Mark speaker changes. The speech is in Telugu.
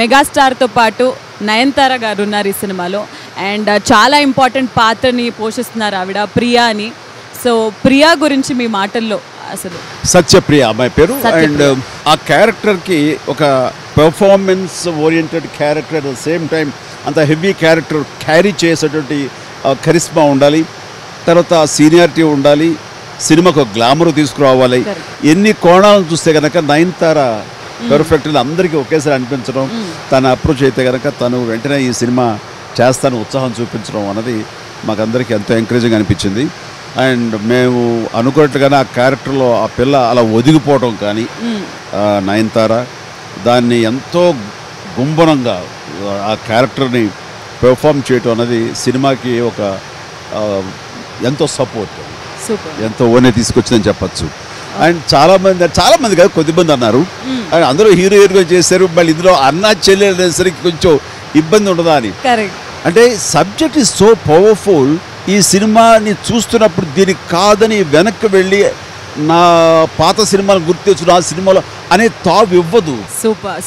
Speaker 1: మెగాస్టార్తో పాటు నయనతార గారు ఉన్నారు ఈ సినిమాలో. అండ్ చాలా ఇంపార్టెంట్ పాత్రని పోషిస్తున్నారు ఆవిడ, ప్రియా అని. సో ప్రియా గురించి మీ మాటల్లో అసలు.
Speaker 2: సత్యప్రియ అమ్మాయి పేరు. అండ్ ఆ క్యారెక్టర్కి ఒక performance oriented character, at the same time అంత హెవీ క్యారెక్టర్ క్యారీ చేసేటువంటి కరిస్మా ఉండాలి, తర్వాత సీనియారిటీ ఉండాలి, సినిమాకు గ్లామర్ తీసుకురావాలి. ఎన్ని కోణాలను చూస్తే కనుక నయనతార పర్ఫెక్ట్ అందరికీ ఒకేసారి అనిపించడం, తన అప్రోచ్ అయితే కనుక తను వెంటనే ఈ సినిమా చేస్తాను ఉత్సాహం చూపించడం అన్నది మాకందరికీ ఎంతో ఎంకరేజింగ్ అనిపించింది. అండ్ మేము అనుకున్నట్టుగానే ఆ క్యారెక్టర్లో ఆ పిల్ల అలా ఒదిగిపోవడం కానీ, నయనతార దాన్ని ఎంతో గుంభనంగా ఆ క్యారెక్టర్ని పెర్ఫామ్ చేయటం అన్నది సినిమాకి ఒక ఎంతో సపోర్ట్, ఎంతో ఓనే తీసుకొచ్చిందని చెప్పచ్చు. అండ్ చాలామంది కాదు కొద్దిమంది అన్నారు, అండ్ అందరూ హీరోయిన్గా చేశారు, మళ్ళీ ఇందులో అన్నా చెల్లెసరికి కొంచెం ఇబ్బంది ఉండదా అని. అంటే సబ్జెక్ట్ ఈజ్ సో పవర్ఫుల్. ఈ సినిమాని చూస్తున్నప్పుడు దీనికి కాదని వెనక్కి వెళ్ళి నా పాత సినిమాలు గుర్తు తెచ్చు, ఆ సినిమాలో అనే తావు ఇవ్వదు.
Speaker 1: సూపర్.